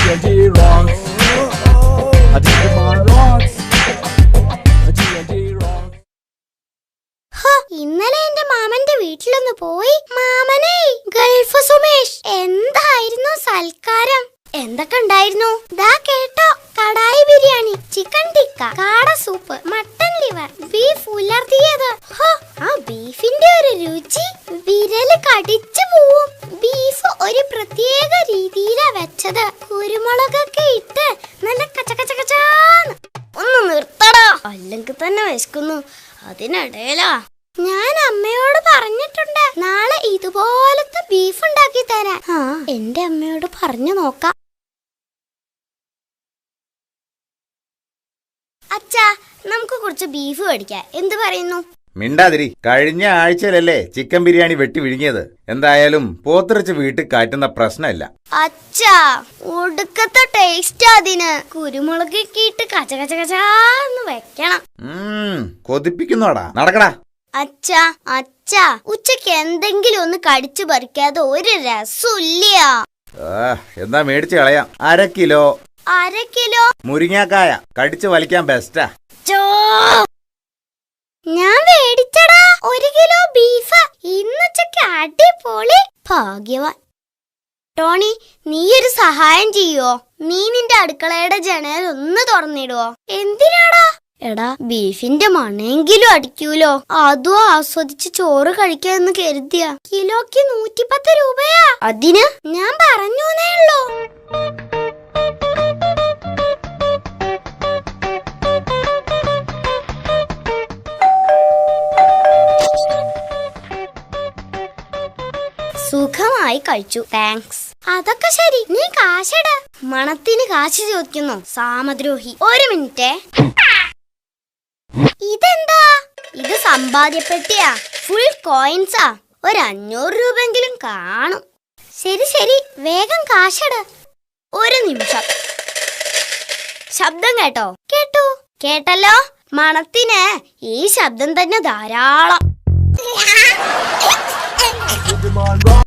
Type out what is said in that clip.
TNT rocks. Digimon rocks. TNT rocks. ഇന്നലെ എന്റെ മാമന്റെ വീട്ടിലൊന്ന് പോയി. മാമനെ ഗൾഫ് സുമേഷ്, എന്തായിരുന്നു സൽക്കാരം? എന്തൊക്കെ ഉണ്ടായിരുന്നു? ദാ കേട്ടോ, കടായി ബിരിയാണി, ചിക്കൻ ടിക്ക, കാട സൂപ്പ്, മട്ടൻ ലിവർ, ബീഫ് ഉലർത്തിയത്. ആ ബീഫിന്റെ ഒരു രുചി വിരല് കടിച്ചു പോവും. ബീഫ് ഒരു പ്രത്യേക രീതിയിലാ വെച്ചത്. കുരുമുളകൊക്കെ ഇട്ട് നല്ല കച്ചകച്ചകച്ചാന്ന്. ഒന്ന് നിർത്തടാ, അല്ലെങ്കിൽ തന്നെ വിശക്കുന്നു. അതിനിടയിലാ ഞാൻ അമ്മയോട് പറഞ്ഞിട്ടുണ്ട് നാളെ ഇതുപോലത്തെ ബീഫ് ഉണ്ടാക്കി തരാൻ. എന്റെ അമ്മയോട് പറഞ്ഞു നോക്കാം. അച്ഛാ, നമുക്ക് കുറച്ച് ബീഫ് മേടിക്കാം, എന്ത് പറയുന്നു? മിണ്ടാതിരി. കഴിഞ്ഞ ആഴ്ചയിലല്ലേ ചിക്കൻ ബിരിയാണി വെട്ടി വിഴുങ്ങിയത്. എന്തായാലും പോത്തിറച്ച് വീട്ടിൽ കാറ്റുന്ന പ്രശ്നമില്ല. അച്ഛാ, ഒടുക്കത്തെ ടേസ്റ്റ് അതിന്. കുരുമുളകൊക്കെ ഇട്ട് കച്ചകച്ചകച്ചാന്ന് വെക്കണം. കൊതിപ്പിക്കുന്നോടാ, നടക്കടാ. അച്ഛാ അച്ഛാ, ഉച്ചക്ക് എന്തെങ്കിലും ഒന്ന് കടിച്ചു പറിക്കാതെ ഒരു രസമില്ല. എന്താ മേടിച്ച് കളയാം. 1/2 കിലോ. 1/2 കിലോ മുരിങ്ങാക്കായ കടിച്ചു വലിക്കാൻ ബെസ്റ്റാ. ഞാൻ മേടിച്ചടാ 1 കിലോ ബീഫ്. ഇന്നുച്ചക്ക് അടിപൊളി. ഭാഗ്യവാൻ. ടോണി, നീ ഒരു സഹായം ചെയ്യോ? നീ നിന്റെ അടുക്കളയുടെ ജനൽ ഒന്ന് തുറന്നിടുവോ? എന്തിനാടാ? എടാ, ബീഫിന്റെ മണെങ്കിലും അടിക്കൂലോ. അതും ആസ്വദിച്ച് ചോറ് കഴിക്കാന്ന് കരുതിയ. കിലോക്ക് 110 രൂപയാ. അതിന് ഞാൻ പറഞ്ഞൂന്നേ ഉള്ളൂ. സുഖമായി കഴിച്ചു, താങ്ക്സ്. അതൊക്കെ ശരി, നീ കാശിട. മണത്തിന് കാശ് ചോദിക്കുന്നു, സാമദ്രോഹി. 1 മിനിറ്റ്. ഇതെന്താ? ഇത് സമ്പാദ്യപ്പെട്ടിയാ, ഫുൾ കോയിൻസാ. 500 രൂപെങ്കിലും കാണും. ശരി ശരി, വേഗം കാശിട്. 1 നിമിഷം. ശബ്ദം കേട്ടോ? കേട്ടു. കേട്ടല്ലോ? മണത്തിന് ഈ ശബ്ദം തന്നെ ധാരാളം. Digimon rocks.